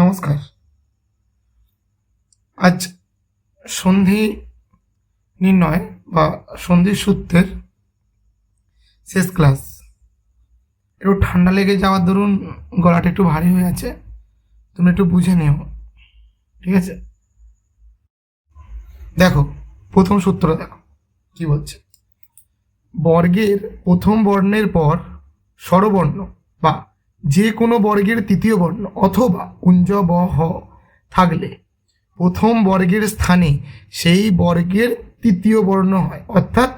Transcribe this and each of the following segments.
নমস্কার। আজ সন্ধি নির্ণয় বা সন্ধি সূত্রের শেষ ক্লাস। একটু ঠান্ডা লেগে যাওয়ার দরুন গলাটা একটু ভারী হয়ে আছে, তুমি একটু বুঝে নিও, ঠিক আছে? দেখো, প্রথম সূত্রটা দেখো কি বলছে। বর্গের প্রথম বর্ণের পর স্বরবর্ণ বা যে কোনো বর্গের তৃতীয় বর্ণ অথবা কুঞ্জ ব হ থাকলে প্রথম বর্গের স্থানে সেই বর্গের তৃতীয় বর্ণ হয়। অর্থাৎ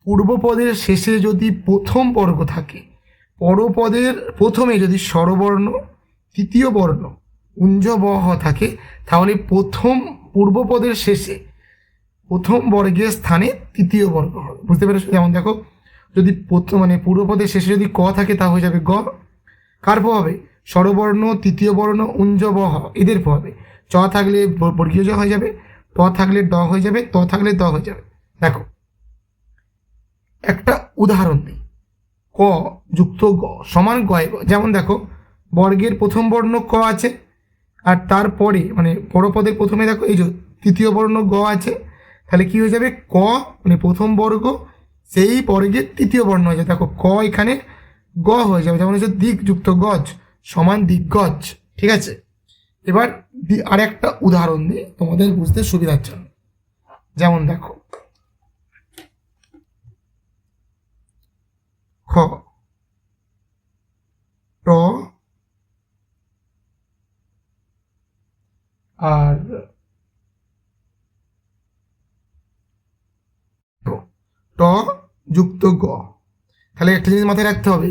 পূর্বপদের শেষে যদি প্রথম বর্গ থাকে, পরপদের প্রথমে যদি স্বরবর্ণ, তৃতীয় বর্ণ উঞ্জ ব হ থাকে, তাহলে পূর্বপদের শেষে প্রথম বর্গের স্থানে তৃতীয় বর্গ হবে। বুঝতে পেরেছো? যেমন দেখো, যদি পূর্বপদের শেষে যদি ক থাকে, তা হয়ে যাবে গ। কার প্রভাবে? স্বরবর্ণ, তৃতীয় বর্ণ, উঞ্জ ব হ এদের প্রভাবে। চ থাকলে বর্গীয় জ হয়ে যাবে, ট থাকলে ড হয়ে যাবে, ত থাকলে দ হয়ে যাবে। দেখো, একটা উদাহরণ দিই। ক যুক্ত গ সমান গয় গ। যেমন দেখো, বর্গের প্রথম বর্ণ ক আছে, আর তারপরে পরপদের প্রথমে দেখো এই যে তৃতীয় বর্ণ গ আছে, তাহলে কি হয়ে যাবে? ক প্রথম বর্গ, সেই বর্গের তৃতীয় বর্ণ হয়ে যাবে। দেখো, ক এখানে গ হয়ে যাবে। যেমন হচ্ছে দিক যুক্ত গজ সমান দিগ্গজ। ঠিক আছে? এবার আর একটা উদাহরণ দিই তোমাদের বুঝতে সুবিধার জন্য। যেমন দেখো, খ ট আর ট যুক্ত গ। তাহলে একটা জিনিস মাথায় রাখতে হবে,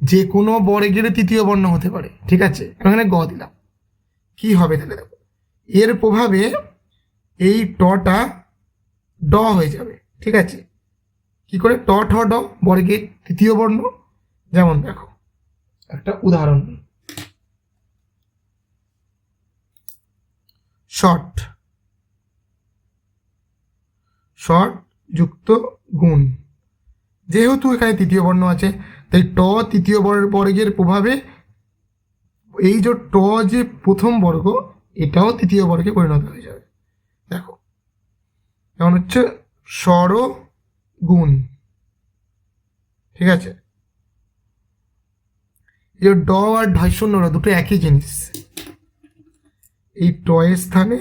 যে কোনো বর্গের তৃতীয় বর্ণ হতে পারে। ঠিক আছে? এখানে গ দিলাম, কি হবে তাহলে? দেখো, এর প্রভাবে এই টটা ড হয়ে যাবে। ঠিক আছে? কি করে? ট ঠ ড বর্গের তৃতীয় বর্ণ। যেমন দেখো, একটা উদাহরণ নিই। শর্ট, শর্ট যুক্ত গুণ। যেহেতু এখানে তৃতীয় বর্ণ আছে, তাই ট তৃতীয় বর্গের প্রভাবে এই যে ট যে প্রথম বর্গ, এটাও তৃতীয় বর্গে পরিণত হয়ে যাবে। দেখো, যেমন হচ্ছে স্বর গুণ। ঠিক আছে? এই ড আর ঢয় শূন্যরা দুটো একই জিনিস। এই ট এর স্থানে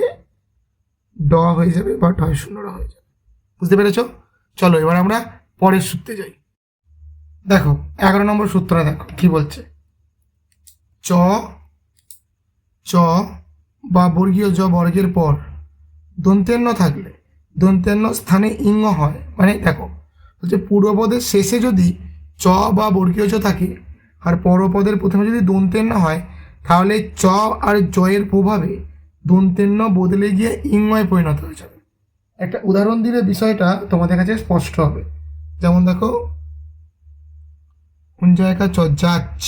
ড হয়ে যাবে বা ঢয় শূন্যরা হয়ে যাবে। বুঝতে পেরেছ? চলো এবার আমরা পরের সূত্রে যাই। দেখো, 11 নম্বর সূত্রটা দেখো কি বলছে। চ চ বা বর্গীয় জ বর্গের পর দন্ত্যান্ন থাকলে দন্ত্যান্ন স্থানে ইঙ্গ হয়। দেখো, বলছে পূর্বপদের শেষে যদি চ বা বর্গীয় চ থাকে, আর পরপদের প্রথমে যদি দন্ত্যান্ন হয়, তাহলে চ আর জয়ের প্রভাবে দন্ত্যান্ন বদলে গিয়ে ইঙ্গয় পরিণত হয়ে যাবে। একটা উদাহরণ দিলে বিষয়টা তোমাদের কাছে স্পষ্ট হবে। যেমন দেখো, কোন জায়গা চ যাচ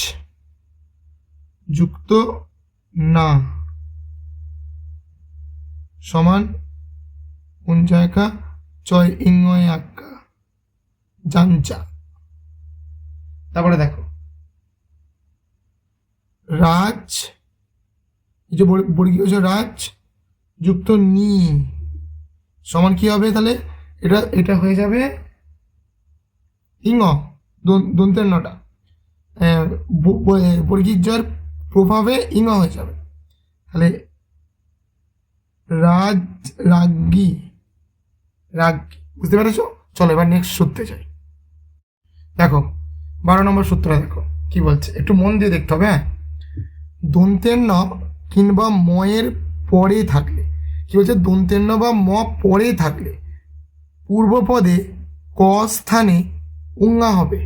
যুক্ত না সমান কোন জায়গা চয় ইঙ্গয় আজ্ঞা জাঞ্চা। তারপরে দেখো, রাজ, এই যে বর্গীয় যে রাজ যুক্ত নি সমান কি হবে? তাহলে এটা এটা হয়ে যাবে ইঙ্গ, দন্ত্যান্নটা বর্গীর জয়ের প্রভাবে ইঙ্গ হয়ে যাবে। তাহলে রাজ রাজ্ঞী রাজ্ঞী। বুঝতে পেরেছো? চলো এবার নেক্সট সূত্রে যাই। দেখো, 12 নম্বর সূত্রটা দেখো কি বলছে, একটু মন দিয়ে দেখতে হবে। হ্যাঁ, দন্ত্যান্ন কিংবা ময়ের পরে থাকলে, কি বলছে? দন্ত্যান্ন বা ম পরে থাকলে পূর্বপদে ক স্থানে উঙ্গা হবে,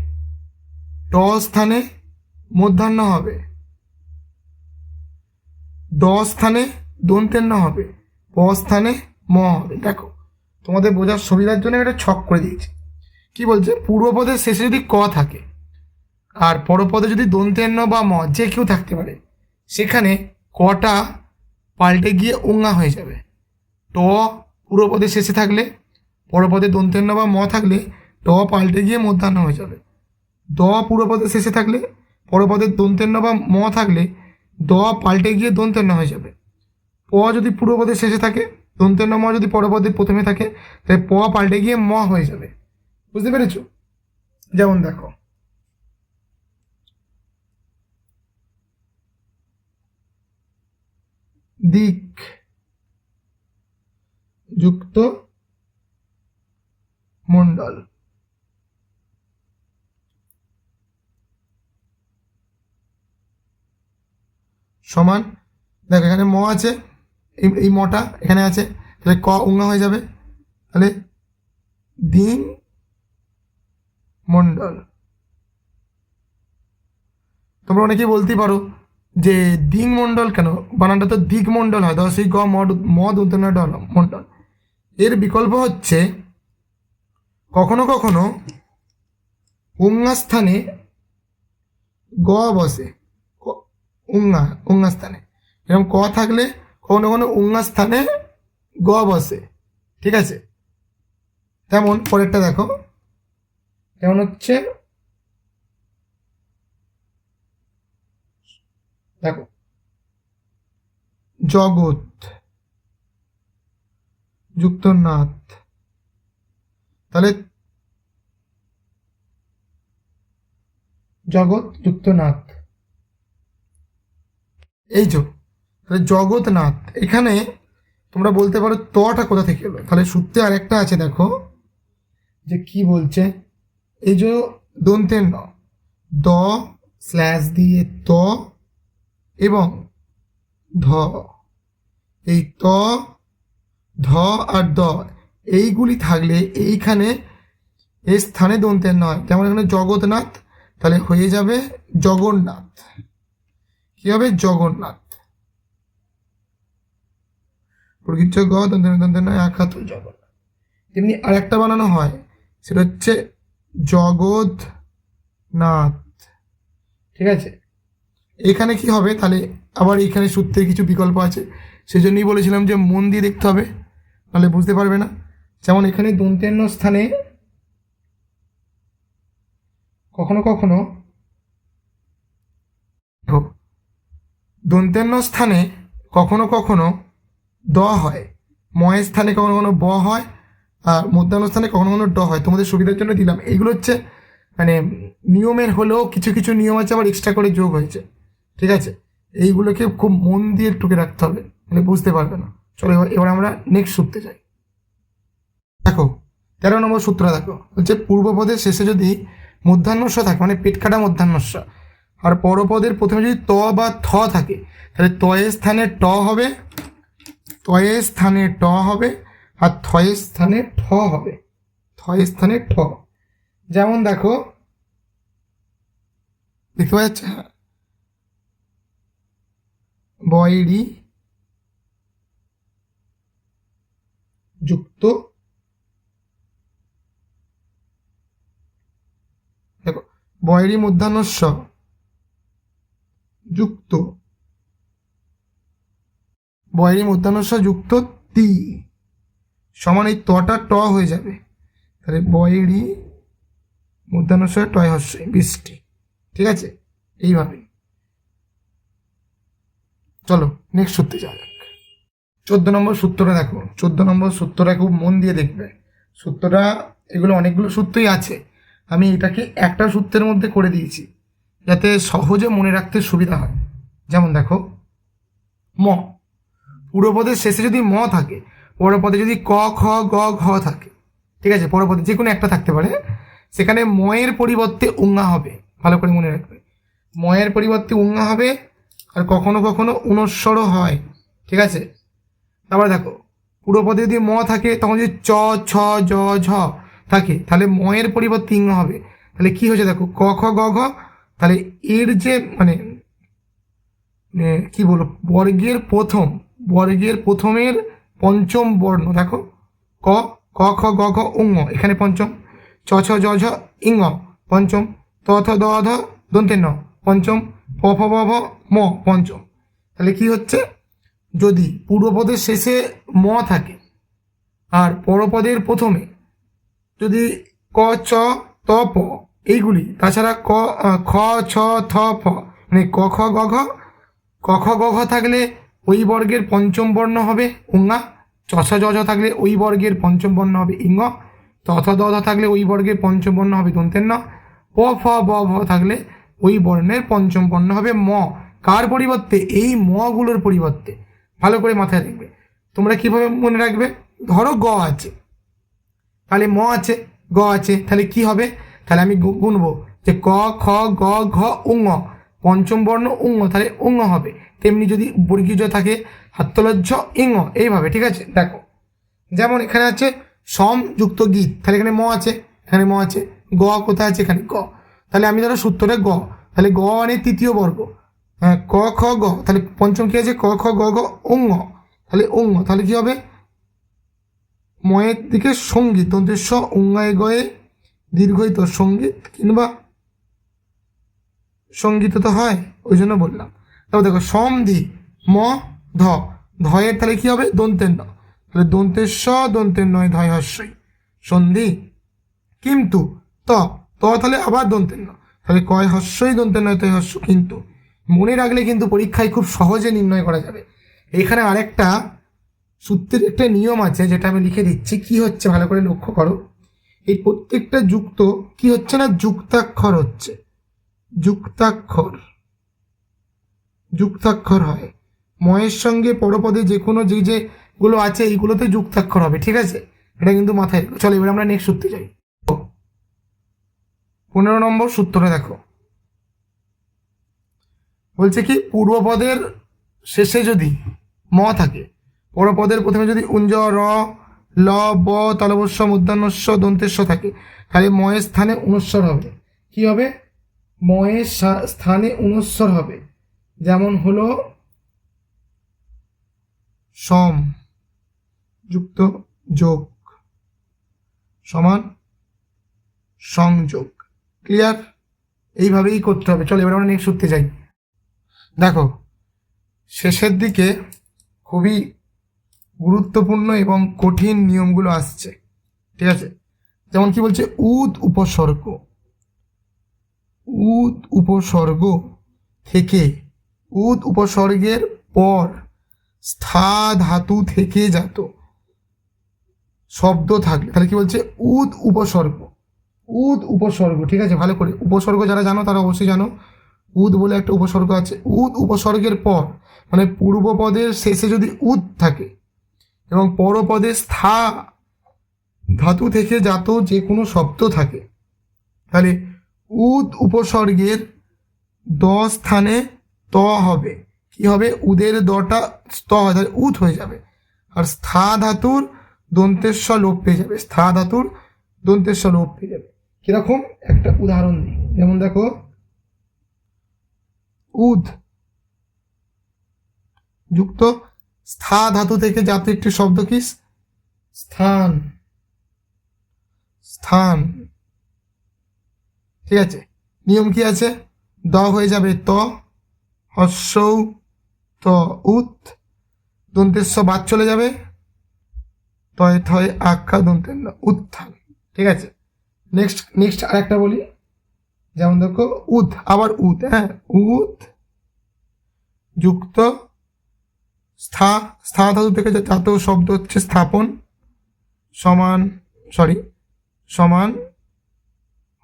ট স্থানে মধ্যাহ্ন হবে, দ স্থানে দন্ত্যান্ন হবে, প স্থানে ম হবে। দেখো, তোমাদের বোঝার সুবিধার জন্য একটা ছক করে দিয়েছি। কি বলছে? পূর্বপদের শেষে যদি ক থাকে, আর পরপদে যদি দন্ত্যান্ন বা ম যে কেউ থাকতে পারে, সেখানে কটা পাল্টে গিয়ে উঙ্গা হয়ে যাবে। ট পূর্বপদের শেষে থাকলে, পরপদে দন্ত্যান্ন বা ম থাকলে ট পাল্টে গিয়ে মধ্যাহ্ন হয়ে যাবে। দ পূর্বপদের শেষে থাকলে, পরপদের দন্ত্যান্ন বা ম থাকলে দ দ পাল্টে গিয়ে দন্তের ন হয়ে যাবে। প যদি পূর্বপদের শেষে থাকে, দন্তের ন ম যদি পরপদের প্রথমে থাকে, তাহলে প পাল্টে গিয়ে ম হয়ে যাবে। বুঝতে পেরেছ? যেমন দেখো, দিক যুক্ত মণ্ডল। সমান, দেখো এখানে ম আছে, এই মটা এখানে আছে, তাহলে ক উঙ্গা হয়ে যাবে, তাহলে দিন মণ্ডল। তোমরা অনেকেই বলতেই পারো যে দিং মণ্ডল কেন, বানানটা তো দিক মণ্ডল হয়, সেই গ মদ উদ্দীর্ণ মণ্ডল। এর বিকল্প হচ্ছে কখনো কখনো উঙ্গা স্থানে গ বসে, উঙ্গা স্থানে, এরকম ক থাকলে কখনো কখনো উঙ্গা স্থানে গ বসে। ঠিক আছে, তেমন পরেরটা দেখো, যেমন হচ্ছে দেখো জগৎ যুক্ত নাথ, তাহলে জগৎ যুক্ত নাথ, এই যে তাহলে জগৎনাথ। এখানে তোমরা বলতে পারো তটা কোথা থেকে এলো, তাহলে সূত্রে আরেকটা আছে, দেখো যে কি বলছে, এই যে দন্তের ন, দ স্ল্যাশ দিয়ে ত এবং ধ, এই ত ধ আর দ এইগুলি থাকলে এইখানে এই স্থানে দন্তের নয়, যেমন এখানে জগৎনাথ, তাহলে হয়ে যাবে জগন্নাথ। কি হবে? জগন্নাথ। প্রকৃত গ দন্তের নয় এক হাত জগন্নাথ। তেমনি আর একটা বানানো হয়, সেটা হচ্ছে জগৎনাথ। ঠিক আছে, এখানে কি হবে, তাহলে আবার এখানে সূত্রের কিছু বিকল্প আছে, সেই জন্যই বলেছিলাম যে মন দিয়ে দেখতে হবে, নাহলে বুঝতে পারবে না। যেমন এখানে দন্তের ন স্থানে কখনো কখনো দন্তের ন স্থানে কখনো কখনো দ হয়, ময়ের স্থানে কখনো কখনো ব হয়, আর মধ্যাহ্ন স্থানে কখনো কখনো ড হয়। তোমাদের সুবিধার জন্য দিলাম, এইগুলো হচ্ছে মানে নিয়মের হলেও কিছু কিছু নিয়ম আছে আবার এক্সট্রা করে যোগ হয়েছে। ঠিক আছে, এইগুলোকে খুব মন দিয়ে টুকে রাখতে হবে, মানে বুঝতে পারবে না। চলো এবার আমরা নেক্সট সূত্রে যাই। দেখো 13 নম্বর সূত্র দেখো, হচ্ছে পূর্বপদের শেষে যদি মধ্যাহ্নস্ব থাকে, মানে পেট কাটা মধ্যাহ্নস্ব, আর পরপদের প্রথমে যদি ত বা থ থাকে, তাহলে তয়ের স্থানে ট হবে, তয়ের স্থানে ট হবে, আর থয়ের স্থানে ঠ হবে, থয়ের স্থানে ঠ। যেমন দেখো, দেখতে পাওয়া যাচ্ছে, বয়রি যুক্ত, দেখো বয়রি মধ্যাহ্নস্ব যুক্ত, বয়রি মধ্যাহ্নস্ব যুক্ত তি সমান এই তটা ট হয়ে যাবে, তাহলে বয়রি মধ্যাহ্নস্ব টয় হস্যই বৃষ্টি। ঠিক আছে, এইভাবে। চলো নেক্সট সূত্রে যাওয়া যাক। 14 নম্বর সূত্রটা দেখো, 14 নম্বর সূত্রটা খুব মন দিয়ে দেখবে। সূত্রটা, এগুলো অনেকগুলো সূত্রই আছে, আমি এটাকে একটা সূত্রের মধ্যে করে দিয়েছি যাতে সহজে মনে রাখতে সুবিধা হয়। যেমন দেখো, ম পূর্বপদের শেষে যদি ম থাকে, পরপদে যদি ক খ গ ঘ থাকে, ঠিক আছে, পরপদে যে কোনো একটা থাকতে পারে, সেখানে ময়ের পরিবর্তে উঙ্গা হবে। ভালো করে মনে রাখবে, ময়ের পরিবর্তে উঙ্গা হবে, আর কখনো কখনো উনস্বরও হয়। ঠিক আছে, তারপরে দেখো পূর্বপদে যদি ম থাকে, তখন যদি চ ছ জ ঝ থাকে, তাহলে ময়ের পরিবর্তে ইঙ্গ হবে। তাহলে কি হয়েছে দেখো, ক খ গ ঘ, তাহলে এর যে মানে কি বলবো, বর্গের প্রথমের পঞ্চম বর্ণ দেখো, ক ক খ গ ঘ উঙ্গ, এখানে পঞ্চম, চ ছ জ ঝ ইঙ্গ পঞ্চম, ত থ দ ধ দন্তের ন পঞ্চম, প ফ ব ভ ম পঞ্চম। তাহলে কি হচ্ছে, যদি পূর্বপদের শেষে ম থাকে আর পরপদের প্রথমে যদি ক চ ত প এইগুলি, তাছাড়া খ ছ থ ফ, মানে ক খ গ ঘ, ক খ গ ঘ থাকলে ওই বর্গের পঞ্চম বর্ণ হবে উঙা, চ ছ জ ঝ থাকলে ওই বর্গের পঞ্চম বর্ণ হবে ইঙ, ত থ দ ধ থাকলে ওই বর্গের পঞ্চম বর্ণ হবে দন্তের ন, প ফ ব ভ থাকলে ওই বর্ণের পঞ্চম বর্ণ হবে ম। কার পরিবর্তে? এই মগুলোর পরিবর্তে। ভালো করে মাথায় রাখবে। তোমরা কিভাবে মনে রাখবে? ধরো গ আছে, তাহলে ম আছে, গ আছে, তাহলে কি হবে? তাহলে আমি গুনবো যে ক খ গ ঘ উঙ, পঞ্চম বর্ণ উঙ, তাহলে উঙ হবে। তেমনি যদি বর্গীয় জ থাকে হাতলজ্জ ইঙ, এইভাবে। ঠিক আছে, দেখো যেমন এখানে আছে সম যুক্ত গীত, তাহলে এখানে ম আছে, এখানে ম আছে। গ কোথায় আছে? এখানে গ। তাহলে আমি ধরো সূত্রটা গ, তাহলে গ মানে তৃতীয় বর্গ। হ্যাঁ, ক খ গ, তাহলে পঞ্চম কি আছে? ক খ গ ঘ উঙ, তাহলে উঙ, তাহলে কি হবে? ময়ের দিকে সঙ্গীত, দন্তের স উঙ্গায় গয়ে দীর্ঘই তো সঙ্গীত কিংবা সঙ্গীত তো হয়, ওই জন্য বললাম। তারপর দেখো সমধি ম ধ, ধয়ের তাহলে কি হবে? দন্তের ন, তাহলে দন্তের স দন্তের নয় ধয় হস্যই সন্ধি। কিন্তু ত, ত তাহলে আবার দন্তের ন, তাহলে কয় হস্যই দন্তের নয় তয় হস্য। কিন্তু মনে রাখলে কিন্তু পরীক্ষায় খুব সহজে নির্ণয় করা যাবে। এখানে আরেকটা সূত্রের একটা নিয়ম আছে, যেটা আমি লিখে দিচ্ছি। কি হচ্ছে ভালো করে লক্ষ্য করো। এই প্রত্যেকটা যুক্ত কি হচ্ছে না, যুক্তাক্ষর হচ্ছে। যুক্তাক্ষর, যুক্তাক্ষর হয়। ময়ের সঙ্গে পরপদে যে কোনো যেগুলো আছে এইগুলোতে যুক্তাক্ষর হবে। ঠিক আছে, এটা কিন্তু মাথায় রেখো। চলো এবার আমরা নেক্সট সূত্রে যাই। 15 নম্বর সূত্রটা দেখো, বলছে কি পূর্বপদের শেষে যদি ম থাকে, পরপদের প্রথমে যদি উঞ্জ র ল ব তালবস্য মূর্ধন্যস্য দন্তেস্য থাকে, তাহলে ময়ের স্থানে অনুস্বর হবে। কি হবে? ময়ের স্থানে অনুস্বর হবে। যেমন হলো সম যুক্ত যোগ সমান সংযোগ। ক্লিয়ার? এইভাবেই করতে হবে। চলো এবার আমরা নেক্সট সূত্রে যাই। দেখো শেষের দিকে খুবই গুরুত্বপূর্ণ এবং কঠিন নিয়মগুলো আসছে। ঠিক আছে, যেমন কি বলছে উদ উপসর্গ, উদ উপসর্গ থেকে, উদ উপসর্গের পর স্থা ধাতু থেকে জাত শব্দ থাকলে, তাহলে কি বলছে উদ উপসর্গ, উদ উপসর্গ। ঠিক আছে, ভালো করে উপসর্গ যারা জানো তারা অবশ্যই জানো উদ বলে একটা উপসর্গ আছে। উদ উপসর্গের পর মানে পূর্বপদের শেষে যদি উদ থাকে এবং পরপদে স্থা ধাতু থেকে জাত যে কোনো শব্দ থাকে, তাহলে উদ উপসর্গের দ স্থানে ত হবে। কি হবে? উদের দটা ত হয়, তাহলে উদ হয়ে যাবে। আর স্থা ধাতুর দন্তেস্ব লোপ পেয়ে যাবে, স্থা ধাতুর দন্তেস্ব লোপ পেয়ে যাবে। কিরকম? একটা উদাহরণ দিই। যেমন দেখো উদ যুক্ত স্থা ধাতু থেকে জাত একটি শব্দ কি? স্থান, স্থান। ঠিক আছে, নিয়ম কি আছে? দ হয়ে যাবে ত, হস্যৌ ত উত, দন্তেস্ব বাদ চলে যাবে, তয় থয় আখ্যা দন্তের ন উত্থান। ঠিক আছে, নেক্সট আরেকটা বলি। যেমন দেখো উদ, আবার উদ, হ্যাঁ উদ যুক্ত স্থা, স্থা ধাতু থেকে জাত শব্দ হচ্ছে স্থাপন সমান সমান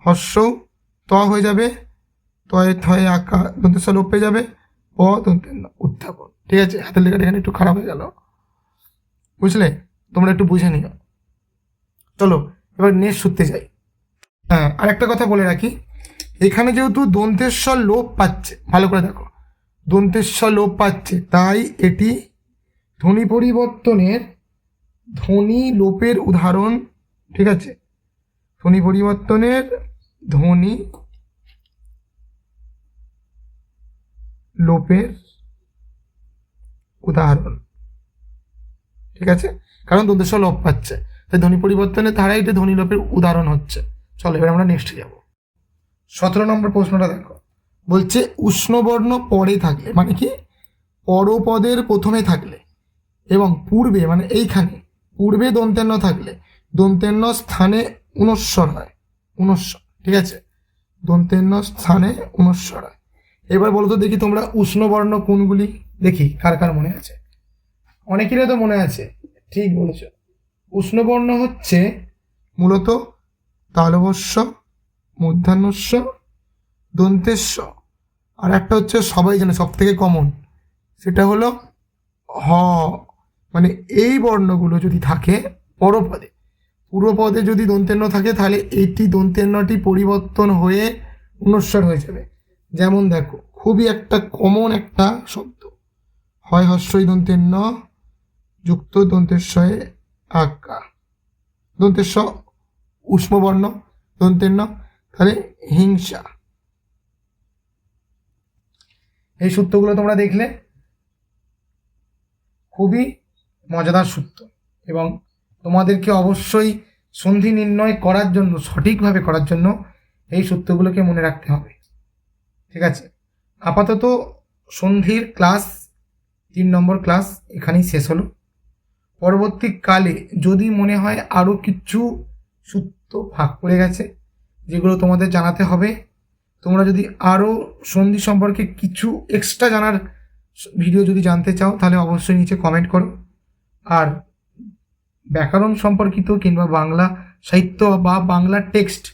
হস্যৌ ত হয়ে যাবে, তয় থয় আঁকা দন্তেস্ব লোপ পেয়ে যাবে, প দন্তের ন উত্থাপন। ঠিক আছে, হাতের লেখাটা এখানে একটু খারাপ হয়ে গেল, বুঝলে? তোমরা একটু বুঝে নিও। চলো এবার নেক্সট সূত্রে যাই। হ্যাঁ, আর একটা কথা বলে রাখি, এখানে যেহেতু দন্তেস্ব লোপ পাচ্ছে, ভালো করে দেখো, দন্তেস্ব লোপ পাচ্ছে, তাই এটি ধ্বনি পরিবর্তনের, ধ্বনি লোপের উদাহরণ। ঠিক আছে, ধ্বনি পরিবর্তনের, ধ্বনি লোপের উদাহরণ। ঠিক আছে, কারণ দন্তেস্ব লোপ পাচ্ছে, তাই ধ্বনি পরিবর্তনের ধারায় এটা ধ্বনি লোপের উদাহরণ হচ্ছে। চলো এবার আমরা নেক্সটে যাব। 17 নম্বর প্রশ্নটা দেখো, বলছে উষ্ণবর্ণ পরে থাকলে, মানে কি পরপদের প্রথমে থাকলে এবং পূর্বে মানে এইখানে পূর্বে দন্তেন্য থাকলে দন্তেন্য স্থানে অনুস্বর হয়, অনুস্বর। ঠিক আছে, দন্তেন্য স্থানে অনুস্বর হয়। এবার বলো তো দেখি তোমরা উষ্ণবর্ণ কোনগুলি, দেখি কার কার মনে আছে। অনেকেরই তো মনে আছে, ঠিক বলেছ। উষ্ণবর্ণ হচ্ছে মূলত তালবস্য, মূর্ধন্যস্য, দন্তেস্য, আর একটা হচ্ছে সবাই জানে সব থেকে কমন, সেটা হলো হ। মানে এই বর্ণগুলো যদি থাকে পরপদে, পূর্বপদে যদি দন্তেন্য থাকে তাহলে এইটি দন্তেন্যটি পরিবর্তন হয়ে অনুস্বার হয়ে যাবে। যেমন দেখো, খুবই একটা কমন একটা শব্দ, হয় হস্যই দন্তেন্য যুক্ত দন্তেশ্বয়ে আজ্ঞা, দন্তেশ্ব উষ্মবর্ণ দন্তেন্য, তাহলে হিংসা। এই সূত্রগুলো তোমরা দেখলে, খুবই মজাদার সূত্র, এবং তোমাদেরকে অবশ্যই সন্ধি নির্ণয় করার জন্য, সঠিকভাবে করার জন্য এই সূত্রগুলোকে মনে রাখতে হবে। ঠিক আছে, আপাতত সন্ধির ক্লাস 3 নম্বর ক্লাস এখানেই শেষ হলো। পরবর্তীকালে যদি মনে হয় আরও কিছু সূত্র ভাগ পড়ে গেছে যেগুলো তোমাদের জানাতে হবে, তোমরা যদি আরও সন্ধি সম্পর্কে কিছু এক্সট্রা জানার ভিডিও যদি জানতে চাও তাহলে অবশ্যই নিচে কমেন্ট করো। আর ব্যাকরণ সম্পর্কিত কিংবা বাংলা সাহিত্য বা বাংলা টেক্সট,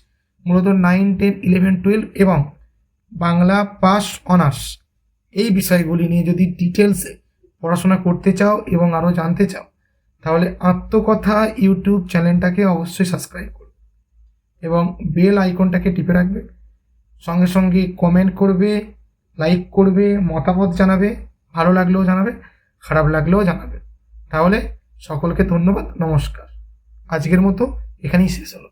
মূলত 9, 10, 11, 12 এবং বাংলা পাস অনার্স, এই বিষয়গুলি নিয়ে যদি ডিটেলসে পড়াশোনা করতে চাও এবং আরও জানতে চাও, তাহলে আত্মকথা ইউটিউব চ্যানেলটাকে অবশ্যই সাবস্ক্রাইব করো এবং বেল আইকনটাকে টিপে রাখবে। সঙ্গে সঙ্গে কমেন্ট করবে, লাইক করবে, মতামত জানাবে, ভালো লাগলেও জানাবে, খারাপ লাগলেও জানাবে। তাহলে সকলকে ধন্যবাদ, নমস্কার। আজকের মতো এখানেই শেষ হলো।